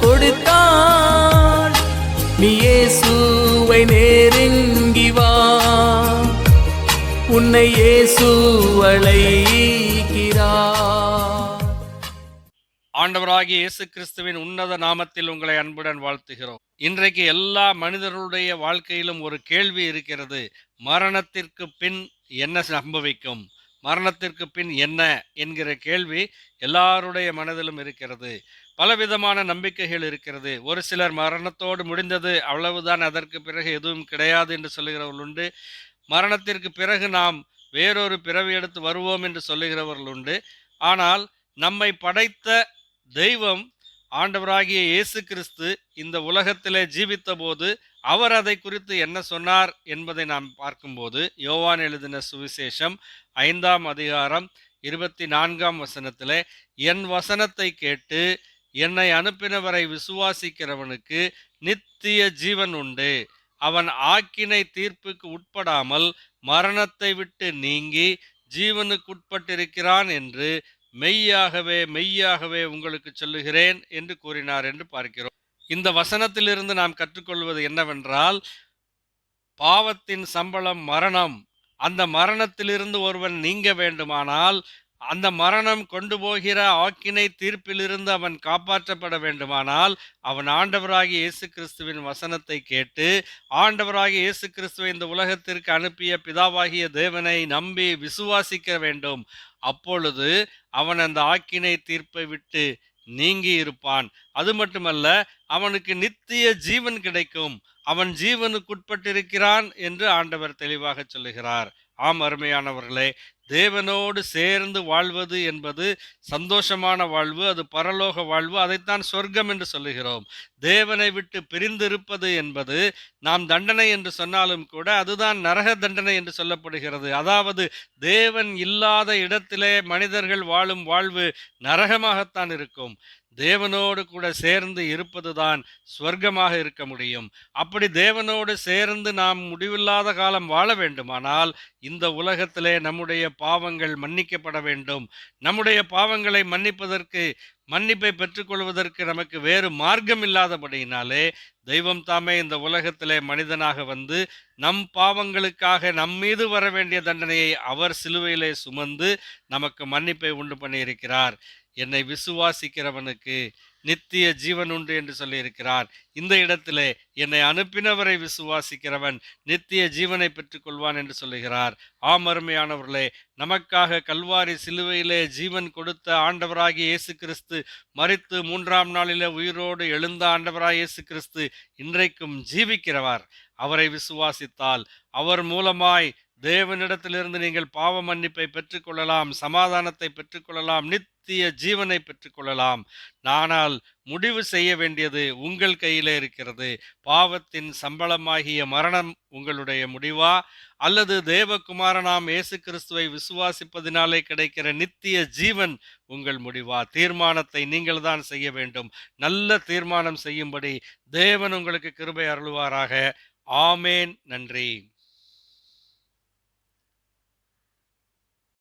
கொடுத்தாள். நீ இயேசுவை நெருங்கி வா, உன்னை இயேசு அழைக்கிறார். ஆண்டவராகிய இயேசு கிறிஸ்துவின் உன்னத நாமத்தில் உங்களை அன்புடன் வாழ்த்துகிறோம். இன்றைக்கு எல்லா மனிதர்களுடைய வாழ்க்கையிலும் ஒரு கேள்வி இருக்கிறது. மரணத்திற்கு பின் என்ன சம்பவிக்கும், மரணத்திற்கு பின் என்ன என்கிற கேள்வி எல்லாருடைய மனதிலும் இருக்கிறது. பலவிதமான நம்பிக்கைகள் இருக்கிறது. ஒரு சிலர் மரணத்தோடு முடிந்தது, அவ்வளவுதான், அதற்கு பிறகு எதுவும் கிடையாது என்று சொல்லுகிறவர்கள் உண்டு. மரணத்திற்கு பிறகு நாம் வேறொரு பிறவி எடுத்து வருவோம் என்று சொல்லுகிறவர்கள் உண்டு. ஆனால் நம்மை படைத்த தெய்வம் ஆண்டவராகிய இயேசு கிறிஸ்து இந்த உலகத்திலே ஜீவித்த போது அவர் அதை குறித்து என்ன சொன்னார் என்பதை நாம் பார்க்கும்போது, யோவான் எழுதின சுவிசேஷம் 5ஆம் அதிகாரம் 24ஆம் வசனத்திலே, என் வசனத்தை கேட்டு என்னை அனுப்பினவரை விசுவாசிக்கிறவனுக்கு நித்திய ஜீவன் உண்டு, அவன் ஆக்கினை தீர்ப்புக்கு உட்படாமல் மரணத்தை விட்டு நீங்கி ஜீவனுக்குட்பட்டிருக்கிறான் என்று மெய்யாகவே மெய்யாகவே உங்களுக்கு சொல்லுகிறேன் என்று கூறினார் என்று பார்க்கிறோம். இந்த வசனத்திலிருந்து நாம் கற்றுக்கொள்வது என்னவென்றால், பாவத்தின் சம்பளம் மரணம். அந்த மரணத்திலிருந்து ஒருவன் நீங்க வேண்டுமானால், அந்த மரணம் கொண்டு போகிற ஆக்கினை தீர்ப்பிலிருந்து அவன் காப்பாற்றப்பட வேண்டுமானால், அவன் ஆண்டவராகிய இயேசு கிறிஸ்துவின் வசனத்தை கேட்டு, ஆண்டவராகிய இயேசு கிறிஸ்துவை இந்த உலகத்திற்கு அனுப்பிய பிதாவாகிய தேவனை நம்பி விசுவாசிக்க வேண்டும். அப்பொழுது அவன் அந்த ஆக்கினை தீர்ப்பை விட்டு நீங்கி இருப்பான். அது மட்டுமல்ல, அவனுக்கு நித்திய ஜீவன் கிடைக்கும். அவன் ஜீவனுக்குட்பட்டிருக்கிறான் என்று ஆண்டவர் தெளிவாக சொல்லுகிறார். ஆம் அருமையானவர்களே, தேவனோடு சேர்ந்து வாழ்வது என்பது சந்தோஷமான வாழ்வு, அது பரலோக வாழ்வு. அதைத்தான் சொர்க்கம் என்று சொல்லுகிறோம். தேவனை விட்டு பிரிந்திருப்பது என்பது நாம் தண்டனை என்று சொன்னாலும் கூட அதுதான் நரக தண்டனை என்று சொல்லப்படுகிறது. அதாவது தேவன் இல்லாத இடத்திலே மனிதர்கள் வாழும் வாழ்வு நரகமாகத்தான் இருக்கும். தேவனோடு கூட சேர்ந்து இருப்பதுதான் சொர்க்கமாக இருக்க முடியும். அப்படி தேவனோடு சேர்ந்து நாம் முடிவில்லாத காலம் வாழ வேண்டுமானால் இந்த உலகத்திலே நம்முடைய பாவங்கள் மன்னிக்கப்பட வேண்டும். நம்முடைய பாவங்களை மன்னிப்பை பெற்றுக்கொள்வதற்கு நமக்கு வேறு மார்க்கம் இல்லாதபடியினாலே தெய்வம் தாமே இந்த உலகத்திலே மனிதனாக வந்து நம் பாவங்களுக்காக நம்மீது வர வேண்டிய தண்டனையை அவர் சிலுவையிலே சுமந்து நமக்கு மன்னிப்பை உண்டு பண்ணியிருக்கிறார். என்னை விசுவாசிக்கிறவனுக்கு நித்திய ஜீவன் உண்டு என்று சொல்லியிருக்கிறார். இந்த இடத்திலே என்னை அனுப்பினவரை விசுவாசிக்கிறவன் நித்திய ஜீவனை பெற்றுக்கொள்வான் என்று சொல்லுகிறார். ஆம் அருமையானவர்களே, நமக்காக கல்வாரி சிலுவையிலே ஜீவன் கொடுத்த ஆண்டவராகிய இயேசு கிறிஸ்து மரித்து 3ஆம் நாளிலே உயிரோடு எழுந்த ஆண்டவராகிய இயேசு கிறிஸ்து இன்றைக்கும் ஜீவிக்கிறவர். அவரை விசுவாசித்தால் அவர் மூலமாய் தேவனிடத்திலிருந்து நீங்கள் பாவ மன்னிப்பை பெற்றுக்கொள்ளலாம், சமாதானத்தை பெற்றுக்கொள்ளலாம், நித்திய ஜீவனை பெற்றுக்கொள்ளலாம். ஆனால் முடிவு செய்ய வேண்டியது உங்கள் கையிலே இருக்கிறது. பாவத்தின் சம்பளமாகிய மரணம் உங்களுடைய முடிவா, அல்லது தேவகுமாரனாம் இயேசு கிறிஸ்துவை விசுவாசிப்பதினாலே கிடைக்கிற நித்திய ஜீவன் உங்கள் முடிவா? தீர்மானத்தை நீங்கள் தான் செய்ய வேண்டும். நல்ல தீர்மானம் செய்யும்படி தேவன் உங்களுக்கு கிருபை அருளுவாராக. ஆமேன். நன்றி.